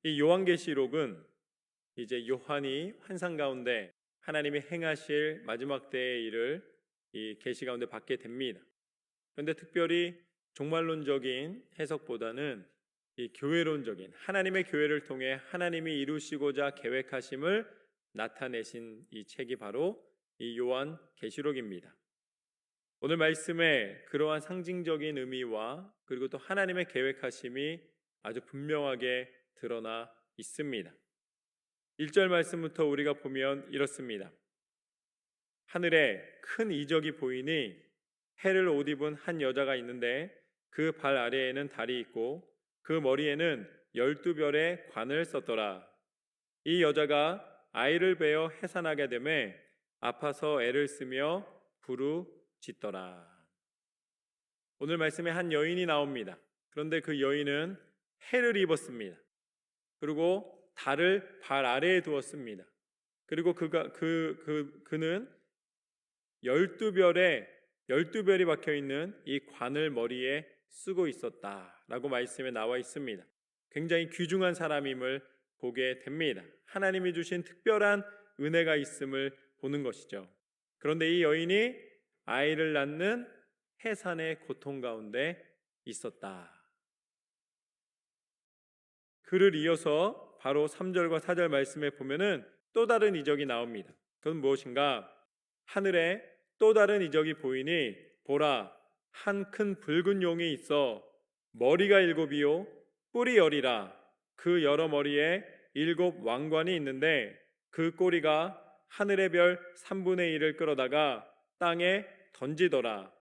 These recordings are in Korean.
이 요한계시록은 이제 요한이 환상 가운데 하나님이 행하실 마지막 때의 일을 이 계시 가운데 받게 됩니다. 그런데 특별히 종말론적인 해석보다는 이 교회론적인 하나님의 교회를 통해 하나님이 이루시고자 계획하심을 나타내신 이 책이 바로 이 요한계시록입니다. 오늘 말씀에 그러한 상징적인 의미와 그리고 또 하나님의 계획하심이 아주 분명하게 드러나 있습니다. 1절 말씀부터 우리가 보면 이렇습니다. 하늘에 큰 이적이 보이니 해를 옷 입은 한 여자가 있는데 그 발 아래에는 달이 있고 그 머리에는 12별의 관을 썼더라. 이 여자가 아이를 베어 해산하게 되매 아파서 애를 쓰며 부르짖더라. 오늘 말씀에 한 여인이 나옵니다. 그런데 그 여인은 해를 입었습니다. 그리고 달을 발 아래에 두었습니다. 그리고 그는 12별이 박혀 있는 이 관을 머리에 쓰고 있었다라고 말씀에 나와 있습니다. 굉장히 귀중한 사람임을 보게 됩니다. 하나님이 주신 특별한 은혜가 있음을 보는 것이죠. 그런데 이 여인이 아이를 낳는 해산의 고통 가운데 있었다. 그를 이어서 바로 3절과 4절 말씀에 보면은 또 다른 이적이 나옵니다. 그건 무엇인가? 하늘에 또 다른 이적이 보이니 보라, 한 큰 붉은 용이 있어 머리가 7이요 뿔이 10이라. 그 여러 머리에 7 왕관이 있는데 그 꼬리가 하늘의 별 3분의 1을 끌어다가 땅에 던지더라.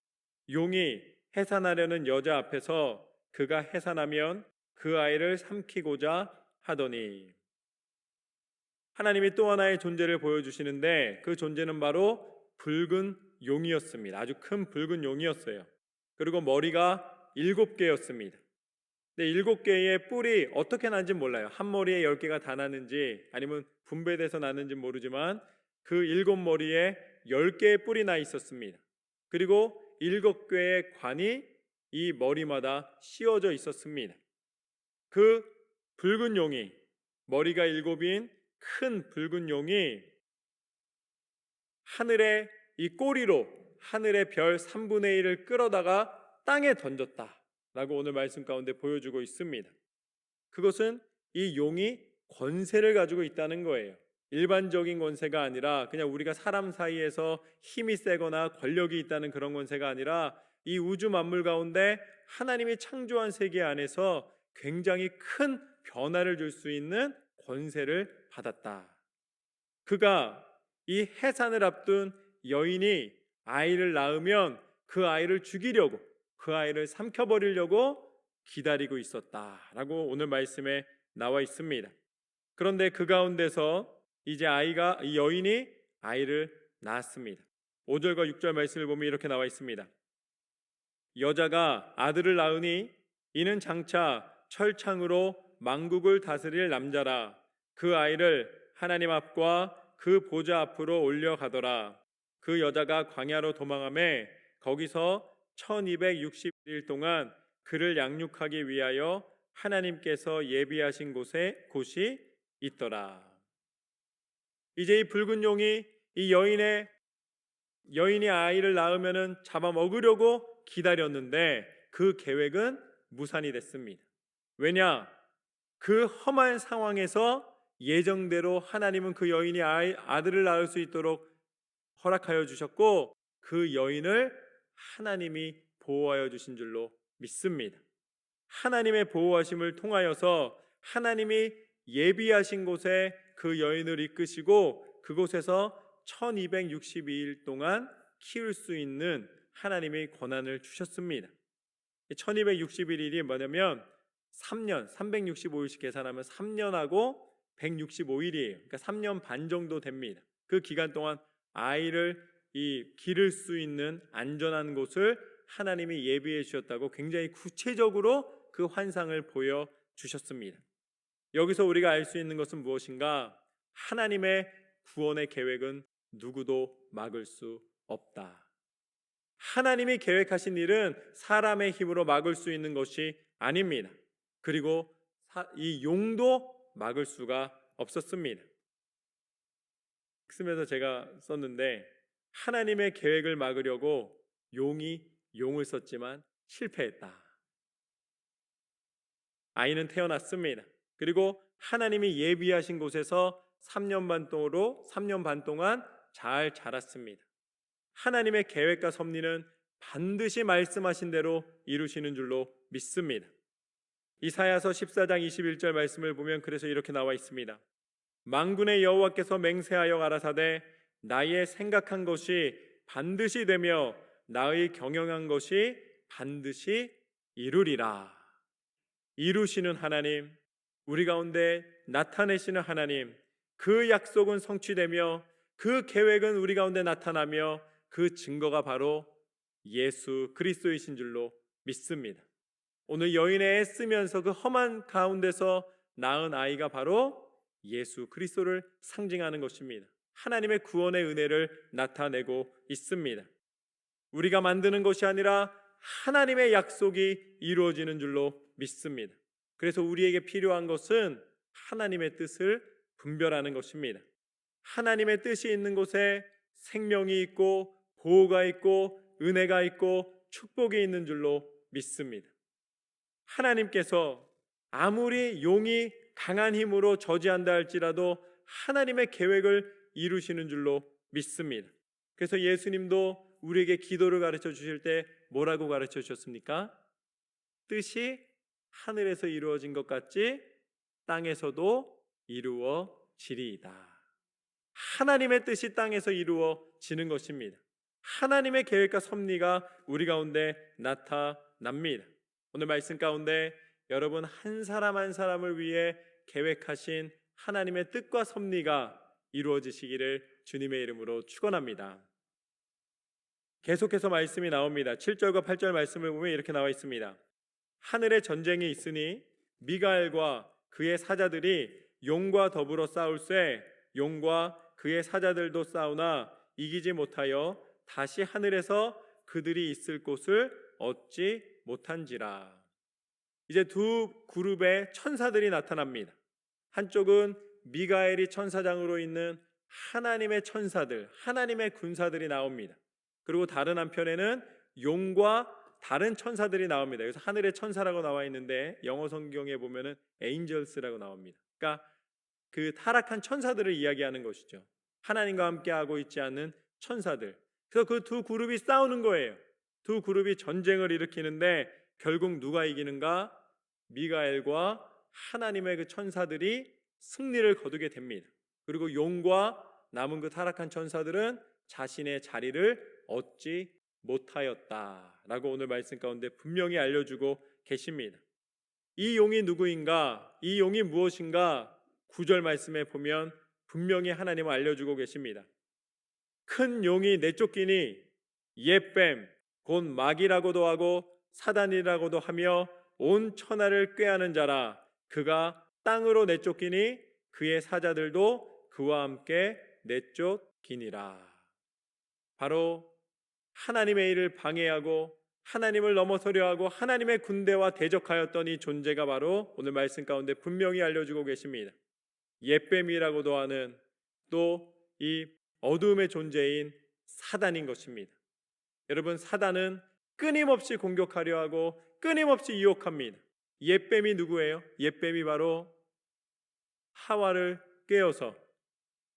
용이 해산하려는 여자 앞에서 그가 해산하면 그 아이를 삼키고자 하더니, 하나님이 또 하나의 존재를 보여주시는데 그 존재는 바로 붉은 용이었습니다. 아주 큰 붉은 용이었어요. 그리고 머리가 7개였습니다. 근데 7개의 뿔이 어떻게 나는지 몰라요. 한 머리에 10개가 다 나는지 아니면 분배돼서 나는지 모르지만 그 7머리에 10개의 뿔이 나 있었습니다. 그리고 7개의 관이 이 머리마다 씌워져 있었습니다. 그 붉은 용이, 머리가 7인 큰 붉은 용이 하늘의 이 꼬리로 하늘의 별 3분의 1을 끌어다가 땅에 던졌다라고 오늘 말씀 가운데 보여주고 있습니다. 그것은 이 용이 권세를 가지고 있다는 거예요. 일반적인 권세가 아니라 그냥 우리가 사람 사이에서 힘이 세거나 권력이 있다는 그런 권세가 아니라 이 우주 만물 가운데 하나님이 창조한 세계 안에서 굉장히 큰 변화를 줄 수 있는 권세를 받았다. 그가 이 해산을 앞둔 여인이 아이를 낳으면 그 아이를 죽이려고, 그 아이를 삼켜버리려고 기다리고 있었다라고 오늘 말씀에 나와 있습니다. 그런데 그 가운데서 이제 이 여인이 아이를 낳았습니다. 5절과 6절 말씀을 보면 이렇게 나와 있습니다. 여자가 아들을 낳으니 이는 장차 철창으로 만국을 다스릴 남자라. 그 아이를 하나님 앞과 그 보좌 앞으로 올려가더라. 그 여자가 광야로 도망하매 거기서 1260일 동안 그를 양육하기 위하여 하나님께서 예비하신 곳이 있더라. 이제 이 붉은 용이 이 여인이 아이를 낳으면은 잡아먹으려고 기다렸는데 그 계획은 무산이 됐습니다. 왜냐? 그 험한 상황에서 예정대로 하나님은 그 여인이 아들을 낳을 수 있도록 허락하여 주셨고 그 여인을 하나님이 보호하여 주신 줄로 믿습니다. 하나님의 보호하심을 통하여서 하나님이 예비하신 곳에 그 여인을 이끄시고 그곳에서 1262일 동안 키울 수 있는 하나님의 권한을 주셨습니다. 1261일이 뭐냐면 3년, 365일씩 계산하면 3년하고 165일이에요. 그러니까 3년 반 정도 됩니다. 그 기간 동안 아이를 기를 수 있는 안전한 곳을 하나님이 예비해 주셨다고 굉장히 구체적으로 그 환상을 보여주셨습니다. 여기서 우리가 알 수 있는 것은 무엇인가? 하나님의 구원의 계획은 누구도 막을 수 없다. 하나님이 계획하신 일은 사람의 힘으로 막을 수 있는 것이 아닙니다. 그리고 이 용도 막을 수가 없었습니다. 쓰면서 제가 썼는데 하나님의 계획을 막으려고 용이 용을 썼지만 실패했다. 아이는 태어났습니다. 그리고 하나님이 예비하신 곳에서 3년 반 동안 잘 자랐습니다. 하나님의 계획과 섭리는 반드시 말씀하신 대로 이루시는 줄로 믿습니다. 이사야서 14장 21절 말씀을 보면 그래서 이렇게 나와 있습니다. 만군의 여호와께서 맹세하여 가라사대 나의 생각한 것이 반드시 되며 나의 경영한 것이 반드시 이루리라. 이루시는 하나님, 우리 가운데 나타내시는 하나님, 그 약속은 성취되며 그 계획은 우리 가운데 나타나며 그 증거가 바로 예수 그리스도이신 줄로 믿습니다. 오늘 여인의 애쓰면서 그 험한 가운데서 낳은 아이가 바로 예수 그리스도를 상징하는 것입니다. 하나님의 구원의 은혜를 나타내고 있습니다. 우리가 만드는 것이 아니라 하나님의 약속이 이루어지는 줄로 믿습니다. 그래서 우리에게 필요한 것은 하나님의 뜻을 분별하는 것입니다. 하나님의 뜻이 있는 곳에 생명이 있고 보호가 있고 은혜가 있고 축복이 있는 줄로 믿습니다. 하나님께서 아무리 용이 강한 힘으로 저지한다 할지라도 하나님의 계획을 이루시는 줄로 믿습니다. 그래서 예수님도 우리에게 기도를 가르쳐 주실 때 뭐라고 가르쳐 주셨습니까? 뜻이 하늘에서 이루어진 것 같이 땅에서도 이루어지리이다. 하나님의 뜻이 땅에서 이루어지는 것입니다. 하나님의 계획과 섭리가 우리 가운데 나타납니다. 오늘 말씀 가운데 여러분 한 사람 한 사람을 위해 계획하신 하나님의 뜻과 섭리가 이루어지시기를 주님의 이름으로 축원합니다. 계속해서 말씀이 나옵니다. 7절과 8절 말씀을 보면 이렇게 나와 있습니다. 하늘에 전쟁이 있으니 미가엘과 그의 사자들이 용과 더불어 싸울새 용과 그의 사자들도 싸우나 이기지 못하여 다시 하늘에서 그들이 있을 곳을 얻지 못한지라. 이제 두 그룹의 천사들이 나타납니다. 한쪽은 미가엘이 천사장으로 있는 하나님의 천사들, 하나님의 군사들이 나옵니다. 그리고 다른 한편에는 용과 다른 천사들이 나옵니다. 그래서 하늘의 천사라고 나와 있는데 영어 성경에 보면은 에인절스라고 나옵니다. 그러니까 그 타락한 천사들을 이야기하는 것이죠. 하나님과 함께하고 있지 않는 천사들. 그래서 그 두 그룹이 싸우는 거예요. 두 그룹이 전쟁을 일으키는데 결국 누가 이기는가? 미가엘과 하나님의 그 천사들이 승리를 거두게 됩니다. 그리고 용과 남은 그 타락한 천사들은 자신의 자리를 얻지 못하였다라고 오늘 말씀 가운데 분명히 알려주고 계십니다. 이 용이 누구인가? 이 용이 무엇인가? 9절 말씀에 보면 분명히 하나님은 알려주고 계십니다. 큰 용이 내쫓기니 옛뱀 곧 마귀라고도 하고 사단이라고도 하며 온 천하를 꾀하는 자라. 그가 땅으로 내쫓기니 그의 사자들도 그와 함께 내쫓기니라. 바로 하나님의 일을 방해하고 하나님을 넘어서려 하고 하나님의 군대와 대적하였던 이 존재가 바로 오늘 말씀 가운데 분명히 알려주고 계십니다. 옛뱀이라고도 하는 또 이 어둠의 존재인 사단인 것입니다. 여러분, 사단은 끊임없이 공격하려 하고 끊임없이 유혹합니다. 옛뱀이 누구예요? 옛뱀이 바로 하와를 꿰어서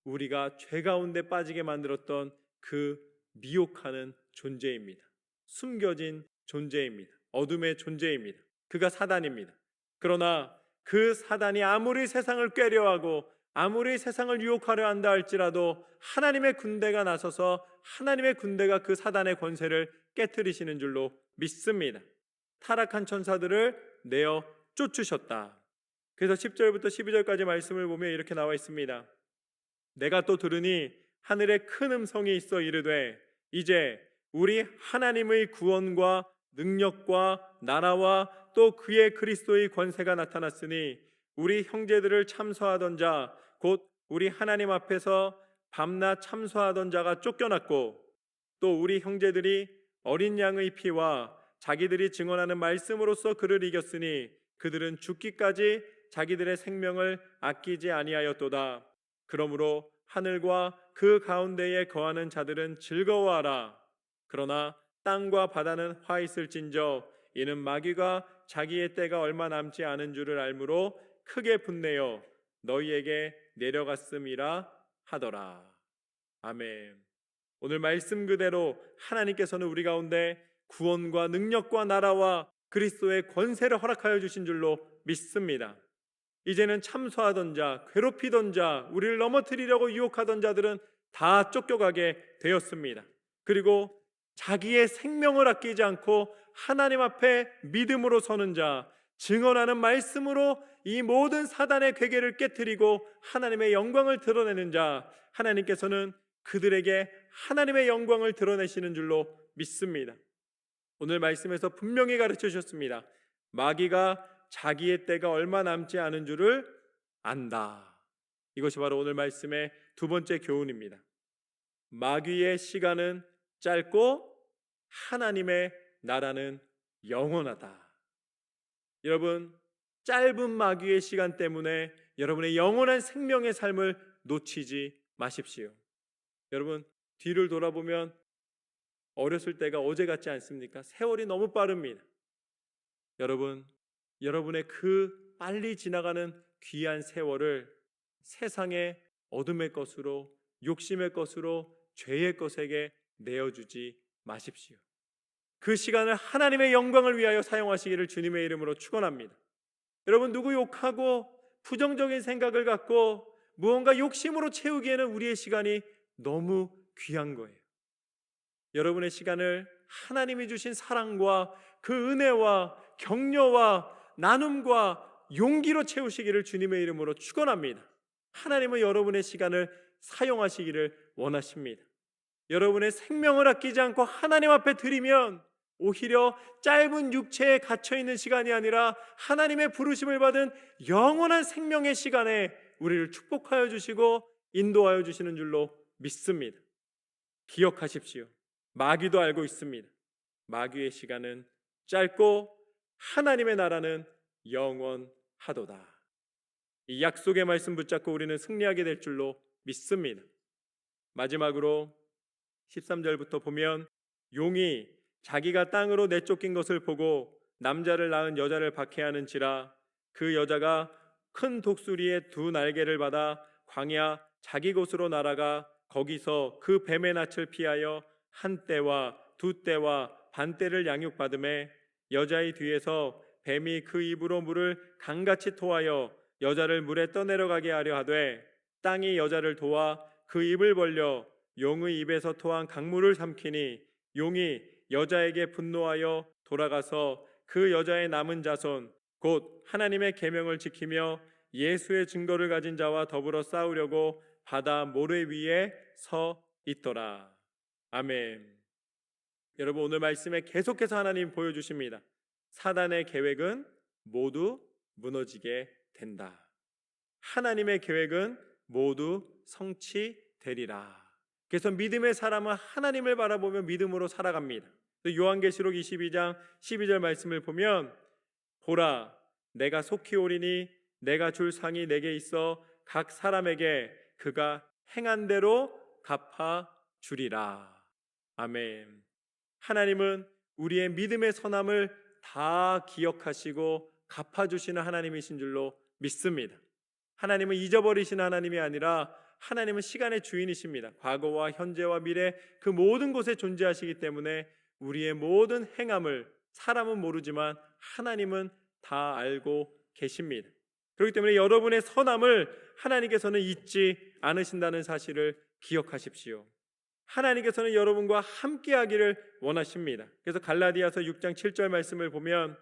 우리가 죄 가운데 빠지게 만들었던 그 미혹하는 존재입니다. 숨겨진 존재입니다. 어둠의 존재입니다. 그가 사단입니다. 그러나 그 사단이 아무리 세상을 꾀려 하고 아무리 세상을 유혹하려 한다 할지라도 하나님의 군대가 나서서 하나님의 군대가 그 사단의 권세를 깨트리시는 줄로 믿습니다. 타락한 천사들을 내어 쫓으셨다. 그래서 10절부터 12절까지 말씀을 보면 이렇게 나와 있습니다. 내가 또 들으니 하늘에 큰 음성이 있어 이르되 이제 우리 하나님의 구원과 능력과 나라와 또 그의 그리스도의 권세가 나타났으니 우리 형제들을 참소하던 자 곧 우리 하나님 앞에서 밤낮 참소하던 자가 쫓겨났고 또 우리 형제들이 어린 양의 피와 자기들이 증언하는 말씀으로써 그를 이겼으니 그들은 죽기까지 자기들의 생명을 아끼지 아니하였도다. 그러므로 하늘과 그 가운데에 거하는 자들은 즐거워하라. 그러나 땅과 바다는 화 있을진저 이는 마귀가 자기의 때가 얼마 남지 않은 줄을 알므로 크게 분내어 너희에게 내려갔음이라 하더라. 아멘. 오늘 말씀 그대로 하나님께서는 우리 가운데 구원과 능력과 나라와 그리스도의 권세를 허락하여 주신 줄로 믿습니다. 이제는 참소하던 자, 괴롭히던 자, 우리를 넘어뜨리려고 유혹하던 자들은 다 쫓겨가게 되었습니다. 그리고 자기의 생명을 아끼지 않고 하나님 앞에 믿음으로 서는 자, 증언하는 말씀으로 이 모든 사단의 괴계를 깨트리고 하나님의 영광을 드러내는 자, 하나님께서는 그들에게 하나님의 영광을 드러내시는 줄로 믿습니다. 오늘 말씀에서 분명히 가르쳐 주셨습니다. 마귀가 자기의 때가 얼마 남지 않은 줄을 안다. 이것이 바로 오늘 말씀의 두 번째 교훈입니다. 마귀의 시간은 짧고 하나님의 나라는 영원하다. 여러분, 짧은 마귀의 시간 때문에 여러분의 영원한 생명의 삶을 놓치지 마십시오. 여러분, 뒤를 돌아보면 어렸을 때가 어제 같지 않습니까? 세월이 너무 빠릅니다. 여러분, 여러분의 그 빨리 지나가는 귀한 세월을 세상의 어둠의 것으로, 욕심의 것으로, 죄의 것에게 내어주지 마십시오. 그 시간을 하나님의 영광을 위하여 사용하시기를 주님의 이름으로 축원합니다. 여러분, 누구 욕하고 부정적인 생각을 갖고 무언가 욕심으로 채우기에는 우리의 시간이 너무 귀한 거예요. 여러분의 시간을 하나님이 주신 사랑과 그 은혜와 격려와 나눔과 용기로 채우시기를 주님의 이름으로 축원합니다. 하나님은 여러분의 시간을 사용하시기를 원하십니다. 여러분의 생명을 아끼지 않고 하나님 앞에 드리면 오히려 짧은 육체에 갇혀있는 시간이 아니라 하나님의 부르심을 받은 영원한 생명의 시간에 우리를 축복하여 주시고 인도하여 주시는 줄로 믿습니다. 기억하십시오. 마귀도 알고 있습니다. 마귀의 시간은 짧고 하나님의 나라는 영원하도다. 이 약속의 말씀 붙잡고 우리는 승리하게 될 줄로 믿습니다. 마지막으로 13절부터 보면 용이 자기가 땅으로 내쫓긴 것을 보고 남자를 낳은 여자를 박해하는지라 그 여자가 큰 독수리의 두 날개를 받아 광야 자기 곳으로 날아가 거기서 그 뱀의 낯을 피하여 한 떼와 두 떼와 반 떼를 양육받음에 여자의 뒤에서 뱀이 그 입으로 물을 강같이 토하여 여자를 물에 떠내려가게 하려 하되 땅이 여자를 도와 그 입을 벌려 용의 입에서 토한 강물을 삼키니 용이 여자에게 분노하여 돌아가서 그 여자의 남은 자손 곧 하나님의 계명을 지키며 예수의 증거를 가진 자와 더불어 싸우려고 바다 모래 위에 서 있더라. 아멘. 여러분, 오늘 말씀에 계속해서 하나님 보여주십니다. 사단의 계획은 모두 무너지게 된다. 하나님의 계획은 모두 성취되리라. 그래서 믿음의 사람은 하나님을 바라보며 믿음으로 살아갑니다. 요한계시록 22장 12절 말씀을 보면 보라, 내가 속히 오리니 내가 줄 상이 내게 있어 각 사람에게 그가 행한 대로 갚아 주리라. 아멘. 하나님은 우리의 믿음의 선함을 다 기억하시고 갚아주시는 하나님이신 줄로 믿습니다. 하나님은 잊어버리시는 하나님이 아니라 하나님은 시간의 주인이십니다. 과거와 현재와 미래 그 모든 곳에 존재하시기 때문에 우리의 모든 행함을 사람은 모르지만 하나님은 다 알고 계십니다. 그렇기 때문에 여러분의 선함을 하나님께서는 잊지 않으신다는 사실을 기억하십시오. 하나님께서는 여러분과 함께하기를 원하십니다. 그래서 갈라디아서 6장 7절 말씀을 보면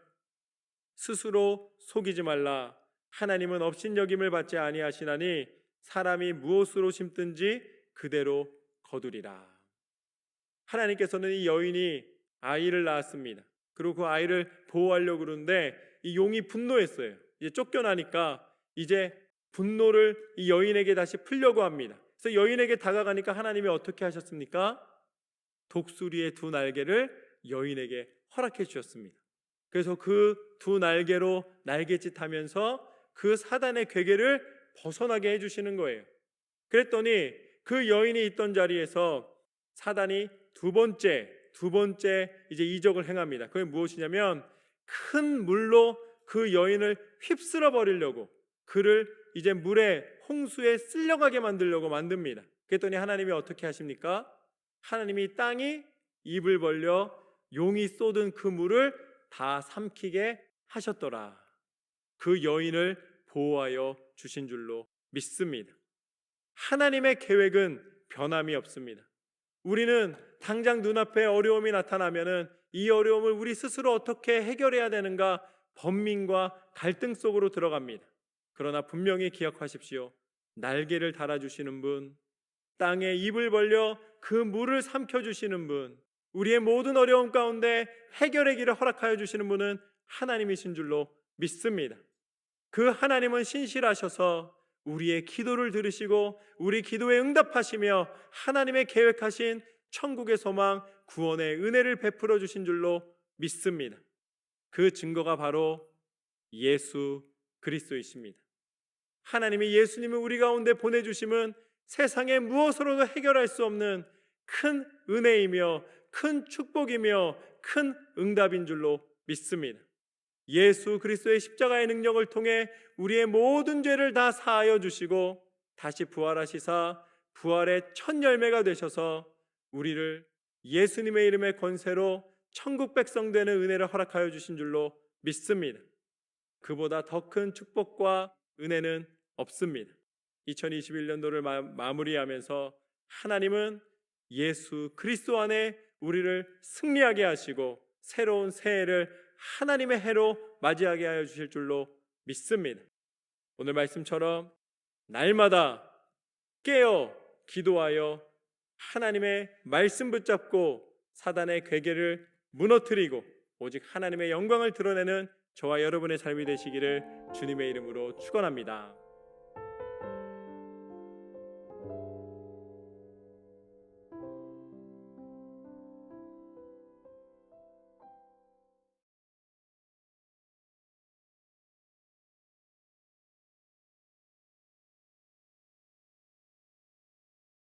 스스로 속이지 말라. 하나님은 업신여김을 받지 아니하시나니 사람이 무엇으로 심든지 그대로 거두리라. 하나님께서는 이 여인이 아이를 낳았습니다. 그리고 그 아이를 보호하려고 그러는데 이 용이 분노했어요. 이제 쫓겨나니까 이제 분노를 이 여인에게 다시 풀려고 합니다. 그래서 여인에게 다가가니까 하나님이 어떻게 하셨습니까? 독수리의 두 날개를 여인에게 허락해 주셨습니다. 그래서 그 두 날개로 날갯짓하면서 그 사단의 괴계를 벗어나게 해주시는 거예요. 그랬더니 그 여인이 있던 자리에서 사단이 두 번째 이제 이적을 행합니다. 그게 무엇이냐면 큰 물로 그 여인을 휩쓸어 버리려고, 그를 이제 물에 홍수에 쓸려가게 만들려고 만듭니다. 그랬더니 하나님이 어떻게 하십니까? 하나님이 땅이 입을 벌려 용이 쏟은 그 물을 다 삼키게 하셨더라. 그 여인을 보호하여 주신 줄로 믿습니다. 하나님의 계획은 변함이 없습니다. 우리는 당장 눈앞에 어려움이 나타나면은 이 어려움을 우리 스스로 어떻게 해결해야 되는가 번민과 갈등 속으로 들어갑니다. 그러나 분명히 기억하십시오. 날개를 달아주시는 분, 땅에 입을 벌려 그 물을 삼켜주시는 분, 우리의 모든 어려움 가운데 해결의 길을 허락하여 주시는 분은 하나님이신 줄로 믿습니다. 그 하나님은 신실하셔서 우리의 기도를 들으시고 우리 기도에 응답하시며 하나님의 계획하신 천국의 소망, 구원의 은혜를 베풀어 주신 줄로 믿습니다. 그 증거가 바로 예수 그리스도이십니다. 하나님이 예수님을 우리 가운데 보내주심은 세상의 무엇으로도 해결할 수 없는 큰 은혜이며 큰 축복이며 큰 응답인 줄로 믿습니다. 예수 그리스도의 십자가의 능력을 통해 우리의 모든 죄를 다 사하여 주시고 다시 부활하시사 부활의 첫 열매가 되셔서 우리를 예수님의 이름의 권세로 천국 백성 되는 은혜를 허락하여 주신 줄로 믿습니다. 그보다 더 큰 축복과 은혜는 없습니다. 2021년도를 마무리하면서 하나님은 예수 그리스도 안에 우리를 승리하게 하시고 새로운 새해를 하나님의 해로 맞이하게 하여 주실 줄로 믿습니다. 오늘 말씀처럼 날마다 깨어 기도하여 하나님의 말씀 붙잡고 사단의 괴계를 무너뜨리고 오직 하나님의 영광을 드러내는 저와 여러분의 삶이 되시기를 주님의 이름으로 축원합니다.